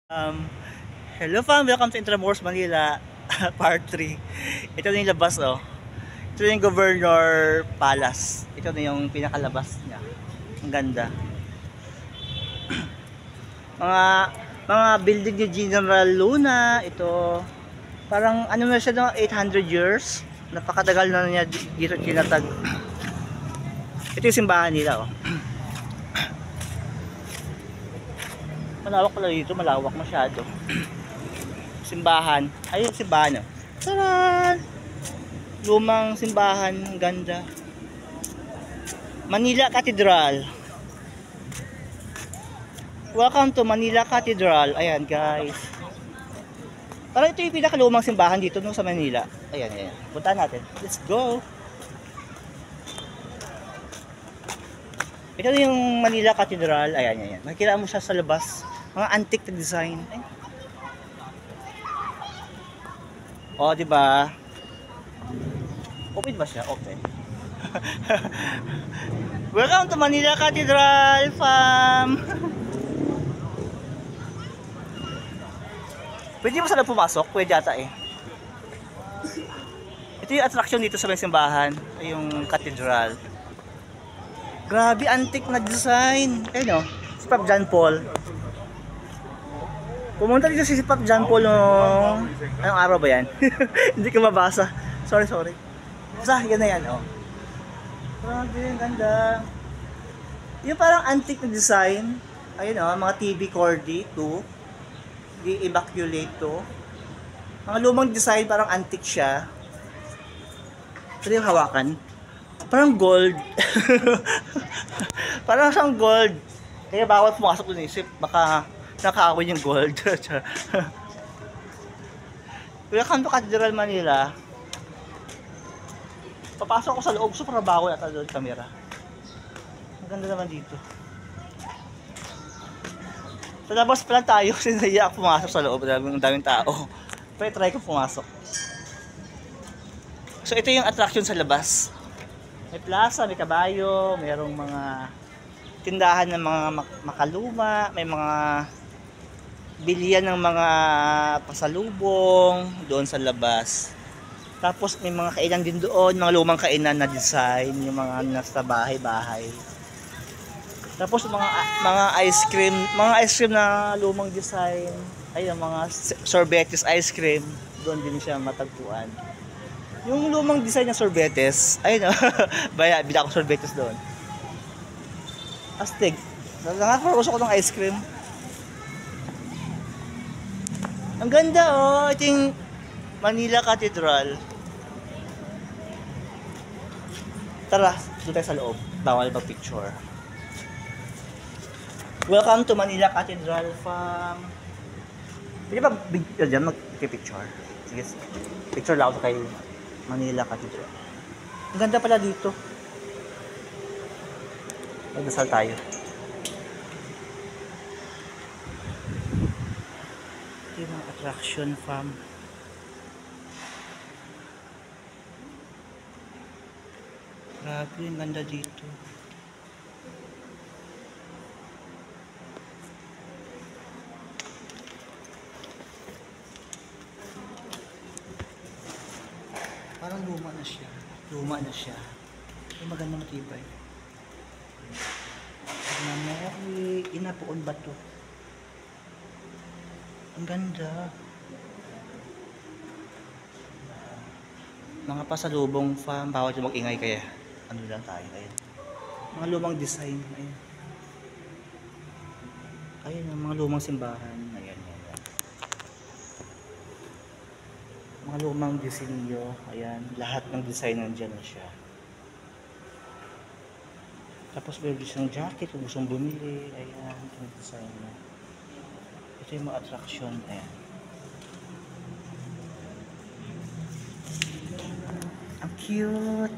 Um, Hello fam, welcome to Intramuros, Manila, part 3. Ito na yung labas oh. Ito na yung Governor Palace. Ito na yung pinakalabas niya. Ang ganda. Mga building ni General Luna, ito. Parang ano na siya no, 800 years. Napakatagal na niya dito tinatag. Ito yung simbahan nila oh. Malawak pala dito, malawak masyado. Simbahan. Ayun simbahan oh. Taran! Lumang simbahan, ganda. Manila Cathedral. Welcome to Manila Cathedral. Ayan guys. Parang ito yung pinakalumang simbahan dito no, sa Manila. Ayan, ayan. Punta natin. Let's go. Ito yung Manila Cathedral. Ayan, ayan. Makikita mo siya sa labas. Mga antique na design. Ay. Oh, di ba? Open ba siya? Open. Welcome to Manila Cathedral, fam. Pwede mo sana pumasok? Pwede ata eh. Ito yung attraction dito sa may simbahan. Yung cathedral. Grabe, antique na design. Ayun o, si Pop John Paul. Pumunta dito si Pop John Paul nung... Anong araw ba yan? Hindi ko mabasa. Sorry. Basta, yan na yan oh. Grabe, ang ganda. Yung parang antique na design. Ayun o, mga TV cordy 2. Di-evacuate to. Mga lumang design, parang antique siya. Ito yung hawakan. Parang gold. Parang siyang gold. Kaya bawal pumasok dun isip, baka nakakawin yung gold. Welcome to Cathedral Manila. Papasok ko sa loob, super bawal ata doon camera. Ang ganda naman dito. Sa labas pa lang tayo, sinaya ako pumasok sa loob, daming tao. Pero try ko pumasok. So ito yung attraction sa labas. May plaza, may kabayo, mayroong mga tindahan ng mga makaluma, may mga bilihan ng mga pasalubong doon sa labas. Tapos may mga kainan din doon, mga lumang kainan na design, yung mga nasa bahay-bahay. Tapos mga ice cream na lumang design. Ayun, mga sorbetes ice cream, doon din siya matagpuan. Yung lumang design ng sorbetes, ayun, baya, bida ko sorbetes doon. Astig. Nakakaroso ko ng ice cream. Ang ganda oh, ito yung Manila Cathedral. Tara, doon tayo sa loob. Bawal ba picture? Welcome to Manila Cathedral, fam. Pwede ba dyan mag-picture? Sige, picture lang ako kay Manila Cathedral. Ang ganda pala dito. Magdasal tayo. Ito yung mga attraction, fam. Grabe, ang ganda dito. Parang luma na siya. Yung maganda matibay. Inapoon ba to? Ang ganda. Mga pasalubong fam, bawat yung mag-ingay kaya. Ano lang tayo, ayun. Mga lumang design, ayun. Ayun, mga lumang simbahan, ayan. Mga lumang disenyo, ayan. Lahat ng design nandiyan na siya. Tapos meron siyang jacket kung gustong bumili, ayan, yung design na. Ito yung mga attraction, ayan. Ang cute!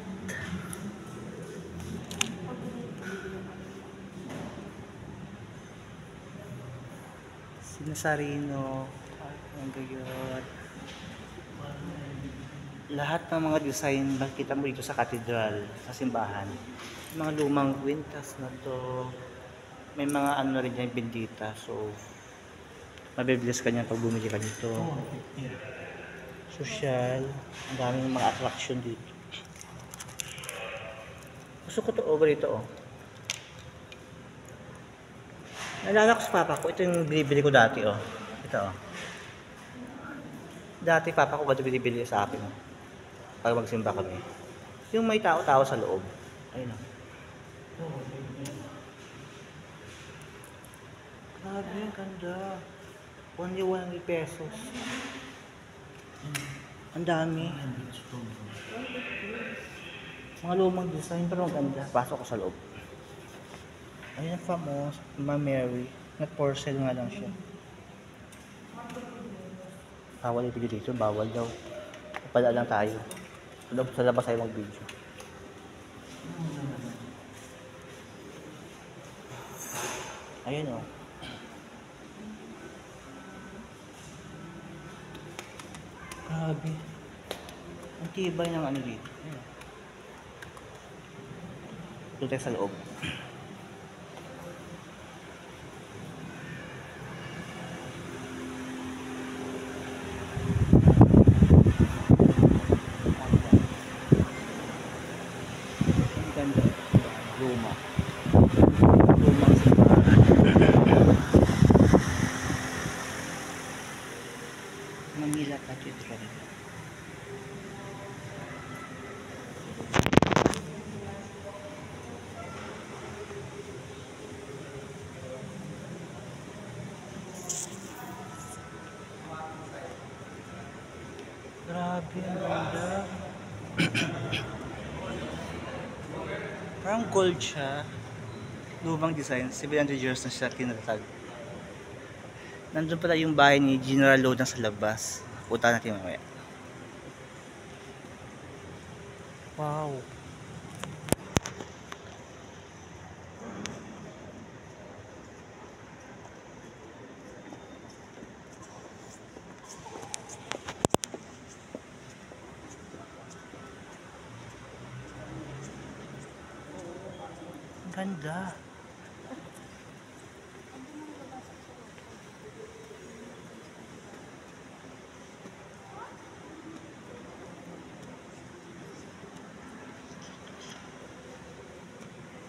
Sinasarino, ang gayot. Lahat ng mga design makikita mo dito sa cathedral, sa simbahan. Mga lumang kwintas na to. May mga ano rin dyan, bendita. So, Mabibilis ka niyan pag bumili ka dito. Social, ang daming mga attraction dito. Gusto ko to over ito oh. Naalala ko sa papa ko, ito yung binibili ko dati oh. Ito oh. Dati papa ko ba ito binibili sa akin oh. Pag magsimba kami. Yung may tao-tao sa loob. Ayun oh. Grabe, ang ganda. Only 100 pesos. Ang dami. Mga lumang design pero ang ganda. Pasok ko sa loob. Ayun ang famos, Ma'am Mary. Not for sale nga lang siya. Bawal yung video dito, bawal daw. Pala lang tayo. Sa labas tayo mag-video. Ayun o. Grabe. Ang tibay ng ano dito. Ayun o. Doon tayo sa loob. Ang ganda. Luma. Lumang simbahan. Manila Cathedral. Grabe, ang ganda. Parang gold siya. Lumang design. 700 years na siya kinatag. Nandun pala yung bahay ni General Lodang sa labas. Punta natin mamaya. Wow. Ang ganda.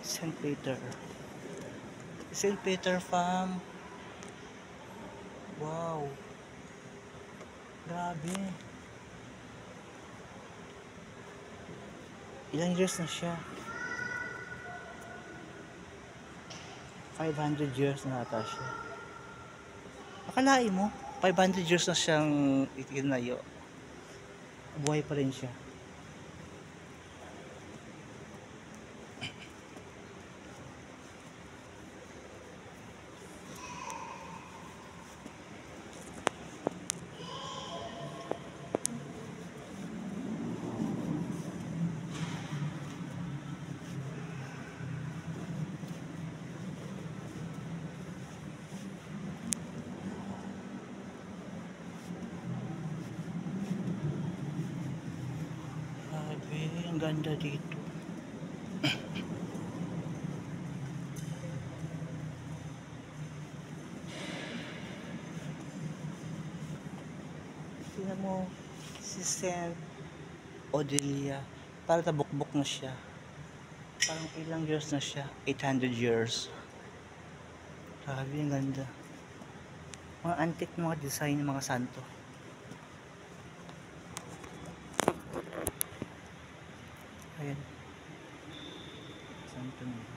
St. Peter. St. Peter Farm. Wow. Grabe. Ilang years na siya? 500 years na ata siya. Akalain mo, 500 years na siyang itinayo. Buhay pa rin siya. Ang ganda dito. Tingnan mo si Saint Odelia. Parang tabukbok na siya. Parang ilang years na siya. 800 years. Grabe, ang ganda. Mga antique, mga design ng mga santo. Ayan. Santo nila.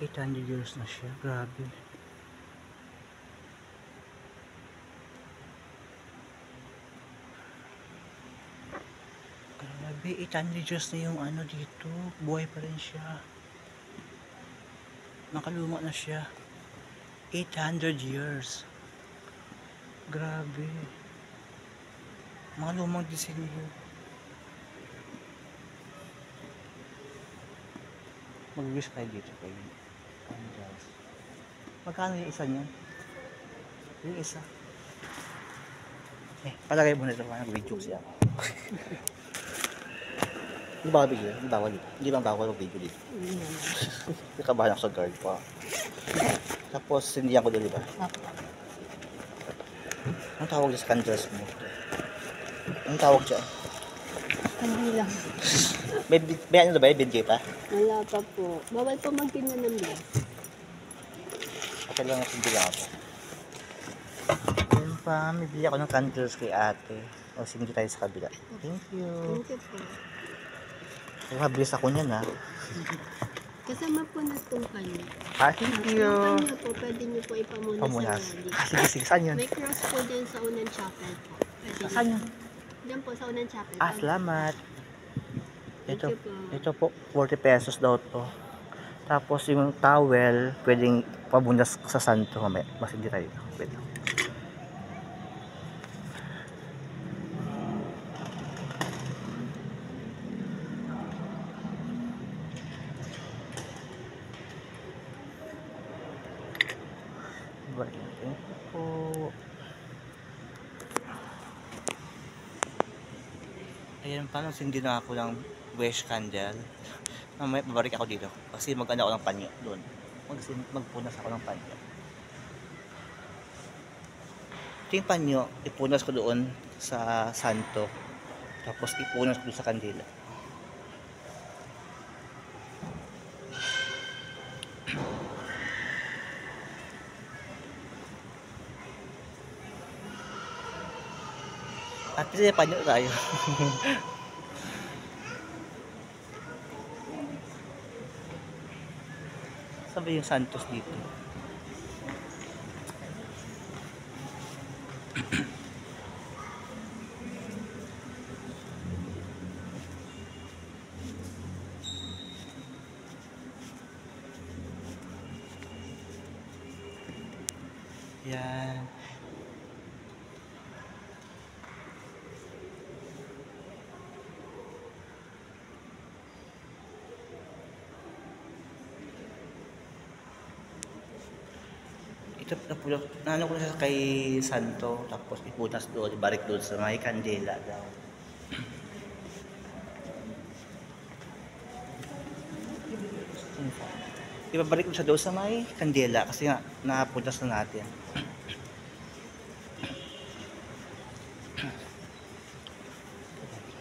$800 years na siya. Grabe. Grabe. Grabe, 800 years na yung ano dito. Buhay pa rin siya. Nakaluma na siya. 800 years. Grabe. Mga lumang disenyo. Mag-wish kayo dito kayo. Magkano yung isa niyan? Yung isa. Palagay mo na ito. Nag-video siya. Hindi ba video? Hindi bawal dito. Hindi ba bawal ang video dito? Nakabahan ako sa guard pa. Tapos hindi ako doon, di ba? Anong tawag dyan sa candles mo? Anong tawag dyan? Kandila. May ano na ba? Bidgay pa? Wala pa po. Bawal po magtinda ng bigas. Okay lang natin bila ako. Ayun pa, may bili ako ng candles kay ate. O sige tayo sa kabila. Thank you. Thank you po. Mabilis ako niyan ha. Kasama po na itong kanya. Thank you. Yung kanya po, pwede niyo po ipamuna Pamunas. sa rally. Sige, saan yun? May cross po dyan sa unang chapel po. Pwede Saan niyo- yun? Dyan po sa unang chapel. Salamat. Thank Ito, you po. ito po, 40 pesos daw to. Tapos yung towel, pwedeng pabunas sa santo mamaya. Mas hindi tayo. Pwede. Thank you po. Ayan, paano hindi na ako ng wish candle? Mamaya babalik ako dito kasi mag-ano ako ng panyo doon. Magpunas ako ng panyo. Ito yung panyo, ipunas ko doon sa santo. Tapos ipunas ko doon sa kandila. At kasi panyo tayo. Sabi yung santos dito. Yan. Ito naano ko na siya kay Santo, tapos ipunas doon, ibalik doon sa may kandila daw. Ibabalik mo siya doon sa may kandila kasi nga napunas na natin.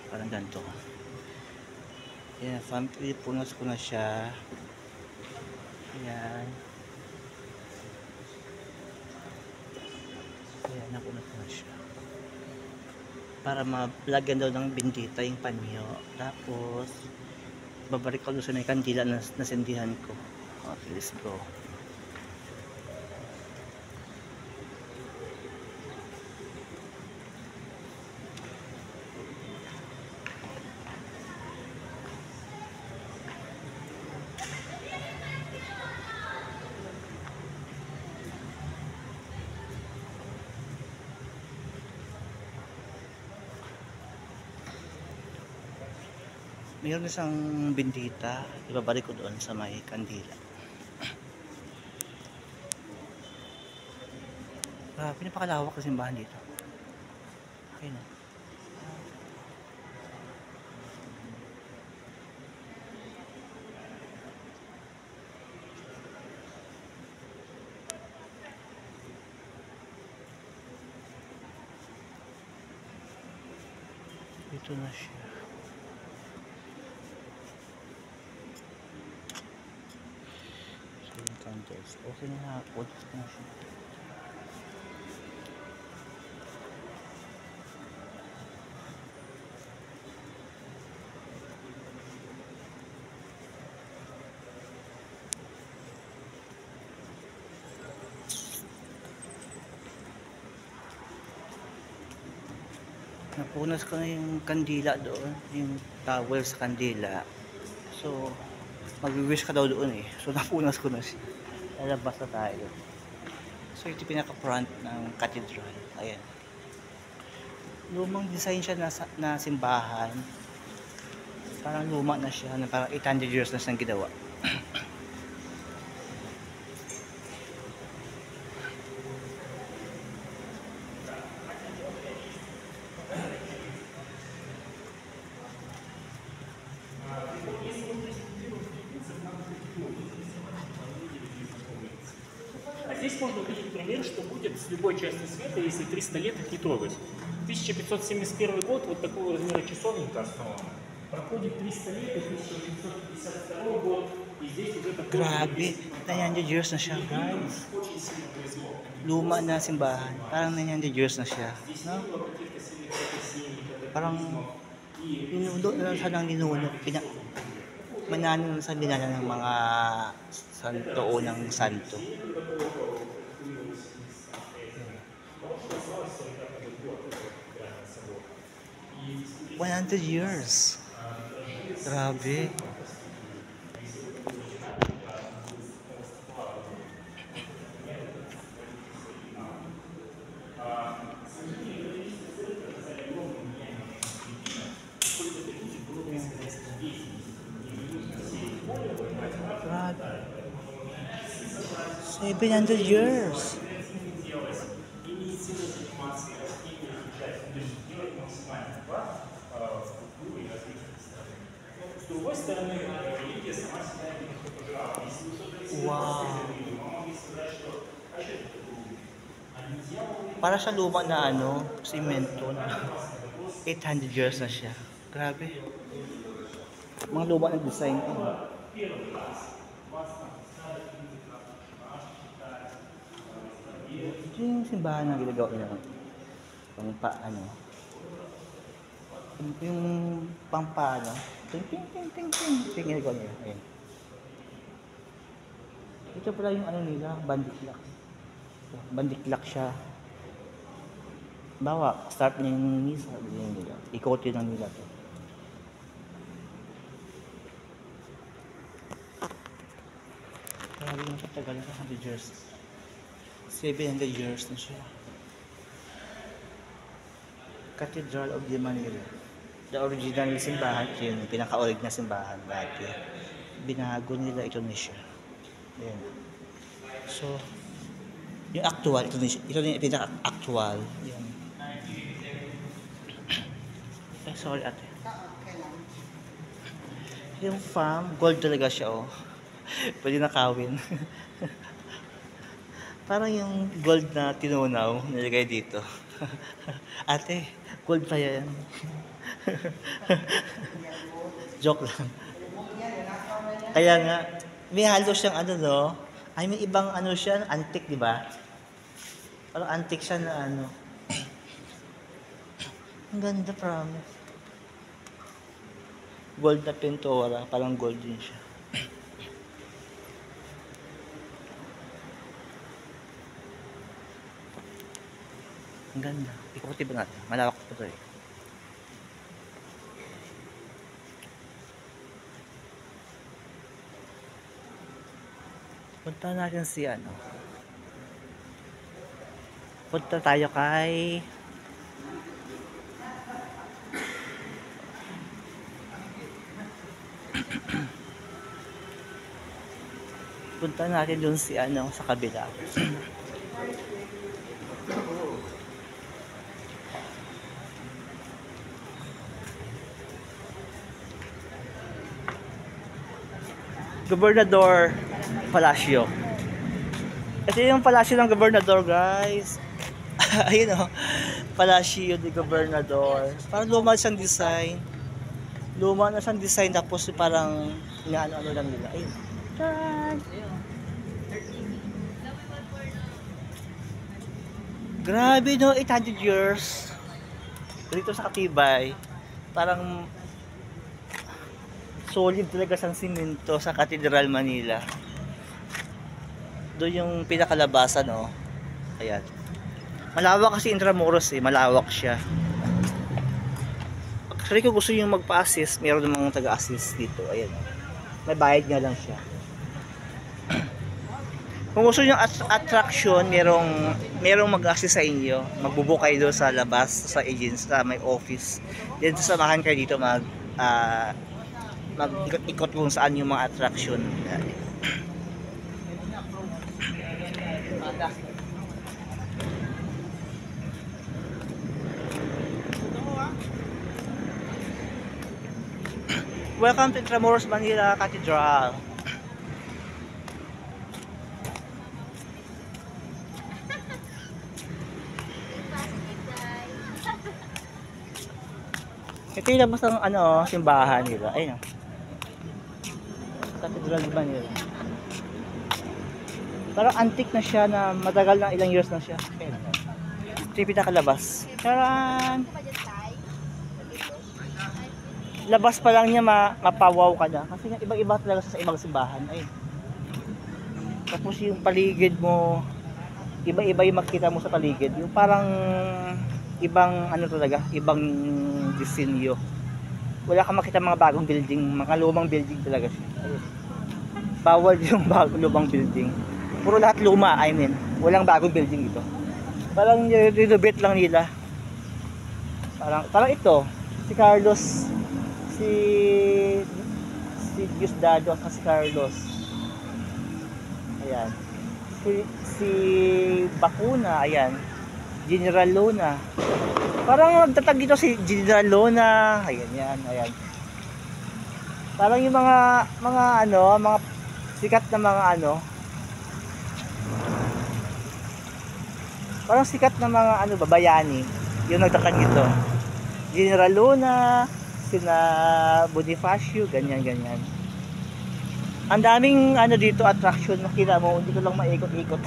Parang ganito. Yan, punas ko na siya. Yan. Ayan, nakunat na siya. Para malagyan daw ng bendita yung panyo. Tapos, babalik ko doon sa may kandila na nasindihan ko. Okay, let's go. Mayroon isang bendita, ibabalik ko doon sa may kandila. Pinapakalawak ng simbahan dito. Okay na. Ito na siya. Candles. Okay na nga. Ulit ko na siya. Napunas ko na yung kandila doon, yung towel sa kandila. So, mag-wish ka daw doon eh. So, napunas ko na siya. Lalabas na tayo. So, ito pinaka-front ng cathedral. Ayan. Lumang design siya na simbahan. Parang luma na siya. Parang 800 years na siyang ginawa. А здесь можно увидеть пример, что будет с любой части света, если 300 лет их не трогать. 1571 год, вот такого размера часовенка основана. Проходит 300 лет, и 1852 год, и здесь уже такой... Grabe, 900 years na siya, guys. Очень сильно повезло. Luma na simbahan. Parang 900 years na siya. Здесь No? не было каких-то священников, Parang pinundo na lang siya ng ninuno. Manano sa binana ng mga santo o ng santo. 100 years. Grabe. Grabe. 700 years. С другой стороны, религия сама себя не пожирала. Если вы что-то Wow. могли сказать, что Para sa luma na ano, simento na 800 years na siya. Grabe. Mga luma ng design ko. Ito yung simbahan na ginagawa nila. Pang paano. Yung pang paano. Ting ting ting ting ting. Ting ginagawa nila. Ayan. Ito pala yung ano nila, bandiklak. Bandiklak siya. Bawa, start na yung misa. Nila. Ikotin lang nila to. Grabe yung katagal na 100 years. 700 years na siya. Cathedral of the Manila. The original simbahan, yun, yung pinaka-orig na simbahan dati. Binago nila ito na siya. Ayan. So, yung actual, ito na yung pinaka-actual. Yan. Ay, sorry ate. Yung farm, gold talaga siya, oh. Pwede nakawin. Parang yung gold na tinunaw, nilagay dito. Ate, gold pa yan. Joke lang. Kaya nga, may halo siyang ano, no? Ay, may ibang ano siya, antique, di ba? Parang antique siya na ano. Ang ganda, promise. Gold na pintura, parang gold din siya. Ang ganda. Ikutin ba natin? Malawak pa ito eh. Punta natin si ano. Punta tayo kay punta natin dun si ano sa kabila. Gobernador Palacio. Ito yung Palacio ng Gobernador, guys. Ayun o. Palacio de Gobernador. Parang luma siyang design. Luma na siyang design tapos parang inaano-ano lang nila. Ayun. Tara! Grabe no, 800 years. Dito sa Katibay. Parang solid talaga sa simento sa Cathedral Manila. Doon yung pinakalabasan, oh. Ayan. Malawak kasi Intramuros eh, malawak siya. Actually, kung gusto nyo magpa-assist, meron namang taga-assist dito. Ayan. May bayad nga lang siya. Kung gusto nyo attraction, merong mag-assist sa inyo. Magbubook kayo doon sa labas, sa agency, sa may office. Then sasamahan kayo dito mag-ikot-ikot kung saan yung mga attraction. Welcome to Intramuros, Manila Cathedral. Ito yung labas ng simbahan nila. Ayun. Cathedral di Manila. Parang antique na siya, na matagal na, ilang years na siya. Ayun. Ito yung pinakalabas. Taran! Labas pa lang niya mapawaw ka na. Kasi ibang-iba talaga sa ibang simbahan. Ayun. Tapos yung paligid mo, iba-iba yung makita mo sa paligid. Yung parang ibang talaga, ibang disenyo. Wala kang makita mga bagong building, mga lumang building talaga siya. Ayun. Bawal yung lumang building. Puro lahat luma, I mean. Walang bagong building dito. Parang renovate lang nila. Parang ito, si Carlos, si Diosdado at si Carlos. Ayan. Si Bakuna, ayan. General Luna. Parang nagtatag dito si General Luna. Ayan yan, ayan. Parang yung mga sikat na parang sikat na mga babayani yung nagtatag dito. General Luna, sina Bonifacio, ganyan. Ang daming dito attraction, makita mo, hindi ko lang maikot-ikot.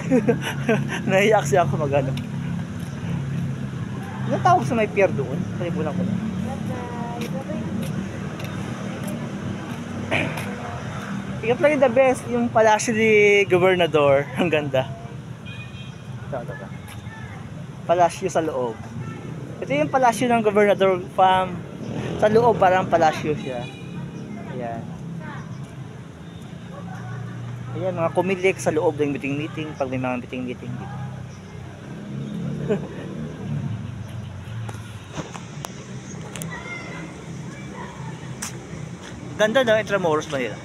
Naiyak siya ako magano. Anong tawag sa may pier doon? Kalimutan ko na. Ikaw lang yung the best, yung palasyo ni Gobernador. Ang ganda. Ito. Palasyo sa loob. Ito yung palasyo ng Gobernador Farm. Sa loob parang palasyo siya. Ayan. Ayan, mga kumilik sa loob ng meeting pag may mga meeting dito. Ganda na Intramuros, Manila.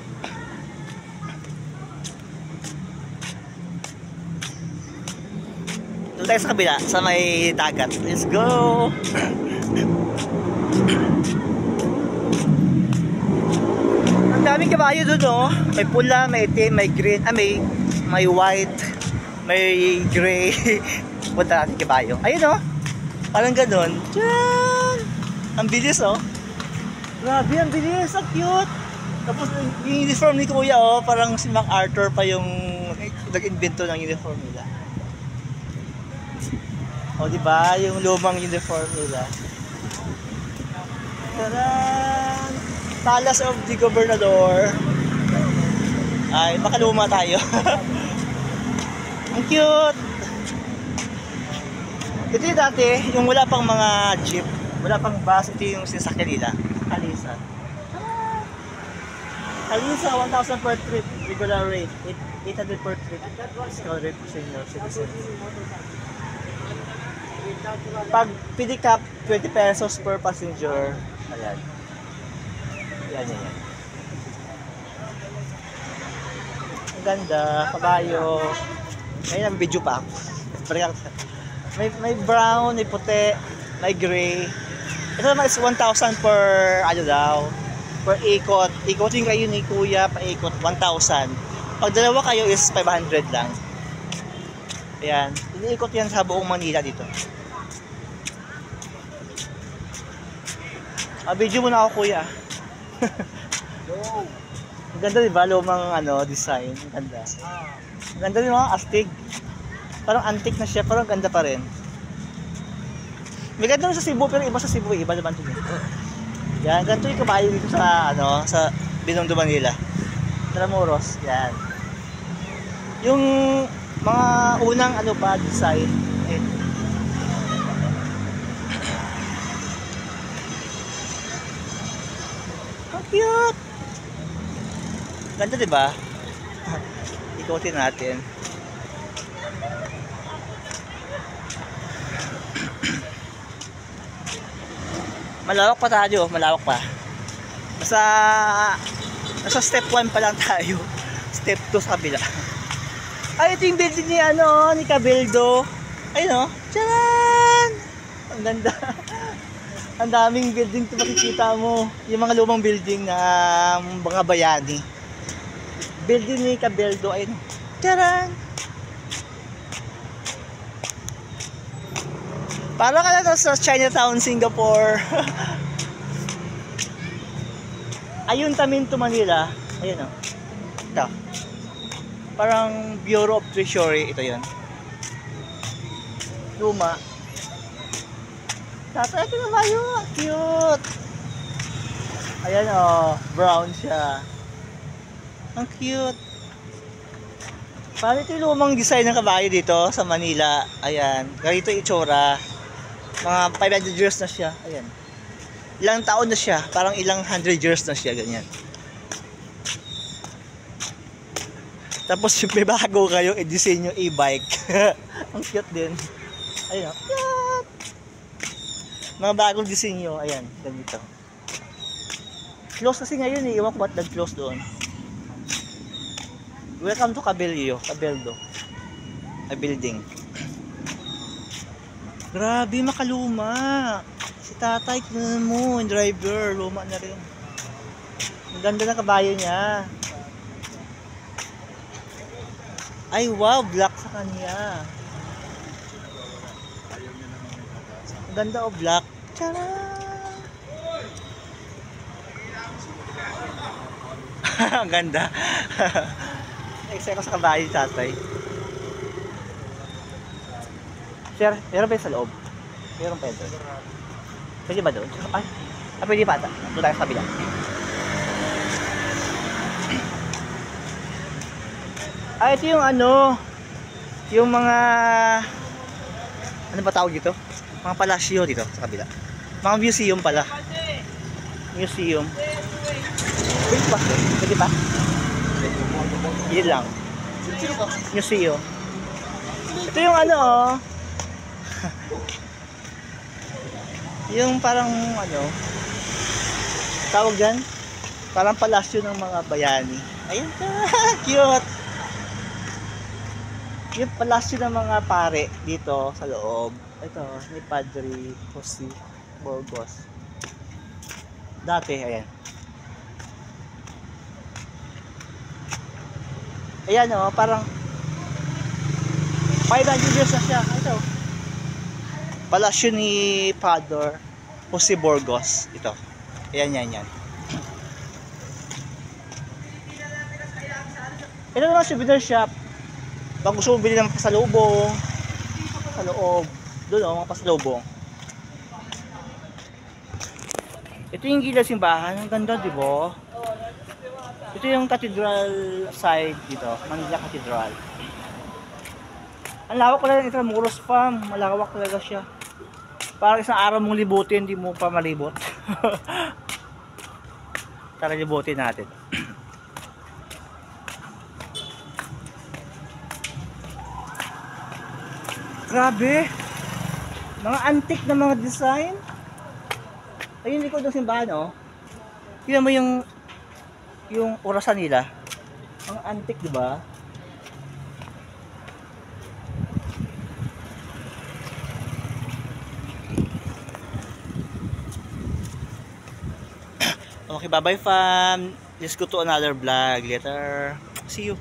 Doon tayo sa kabila, sa may dagat. Let's go! Ang daming kabayo doon, no? May pula, may itim, may green, may white, may gray. Punta natin kabayo. Ayun, no? Parang ganun. Diyan! Ang bilis, oh. Grabe, ang bilis, ang cute. Tapos yung uniform ni Kuya, parang si MacArthur pa yung nag-invento ng uniform nila. Diba? Yung lumang uniform nila. Taran! Palace of the Gobernador. Ay, makaluma tayo. Ang cute! Ito yung dati, yung wala pang mga jeep, wala pang bus, ito yung sinasakyan nila. Kalisa. Kalisa, 1,000 per trip. Regular rate. 800 per trip. Discount rate for senior citizens. Pag pick up, 20 pesos per passenger. Ayan. Yan. Ang ganda. Kabayo. Ngayon, video pa ako. May brown, may puti, may gray. Ito naman is 1,000 per per ikot. Ikotin kayo ni Kuya, paikot 1,000. Pag dalawa kayo is 500 lang. Ayan, iniikot yan sa buong Manila dito. Video mo na ako, Kuya. Ang ganda, diba? Lumang design. Ang ganda. Ang ganda din mga astig. Parang antique na siya, parang ganda pa rin. May ganda rin sa Cebu, pero iba sa Cebu, iba naman din. Yan, ganito yung kabayo dito sa sa Binondo, Manila. Intramuros, yan. Yung mga unang design. Cute! Ganda, di ba? Ikutin natin. Malawak pa tayo, malawak pa. Nasa step 1 pa lang tayo. Step 2 sa kabila. Ay, ito yung building ni ni Cabildo. Ayun, oh. Tcharan! Ang ganda. Ang daming building ito makikita mo. Yung mga lumang building na mga bayani. Building ni Cabildo, ayun. Tcharan! Parang ka na sa Chinatown, Singapore. Ayuntamiento, Manila. Ayun, oh. Ito. Parang Bureau of Treasury. Ito yun. Luma. Tatay, ito naman yun. Cute. Ayan, oh. Brown siya. Ang cute. Parang ito yung lumang design ng kabayo dito sa Manila. Ayan. Ganito yung itsura. Mga 500 years na siya. Ayan. Ilang taon na siya. Parang ilang 100 years na siya. Ganyan. Tapos may bago kayo i-design yung e-bike. Ang cute din. Ayan. Cute! Mga bagong disenyo. Ayan. Ganito. Close kasi ngayon eh. Iwan ko ba't nag-close doon. Welcome to Cabildo. A building. Grabe, makaluma. Si tatay, tignan mo, yung driver, luma na rin. Ang ganda ng kabayo niya. Ay, wow, black sa kanya. Ang ganda o black. Tcharan! Ang ganda. Excited ko sa kabayo ni tatay. Sir, meron ba yung sa loob? Meron pa ito. Pwede ba doon? Ay, pwede pa ata. Doon tayo sa kabila. Ito yung yung mga, ano ba tawag dito? Mga palasyo dito sa kabila. Mga museum pala. Museum. Pwede ba? Pwede ba? Yun lang. Museum. Ito yung yung parang tawag dyan, parang palasyo ng mga bayani. Ayun ka, cute. Yung palasyo ng mga pare dito sa loob. Ito ni Padre Jose Burgos dati. Ayan parang 500 years na siya. Ito palasyo ni Padre Jose Burgos. Ito. Ayan. Ito naman souvenir shop. Pag gusto mo bili ng pasalubong sa loob, doon mga pasalubong. Ito yung gila simbahan. Ang ganda, di ba? Ito yung cathedral side dito, Manila Cathedral. Ang lawak pala ng Intramuros Farm. Malawak talaga siya. Parang isang araw mong libutin, hindi mo pa malibot. Tara, libutin natin. Grabe! Mga antique na mga design. Ayun, likod ng simbahan, oh. Tingnan mo yung orasan nila. Mga antique, di ba? Okay, bye-bye fam. Let's go to another vlog later. See you.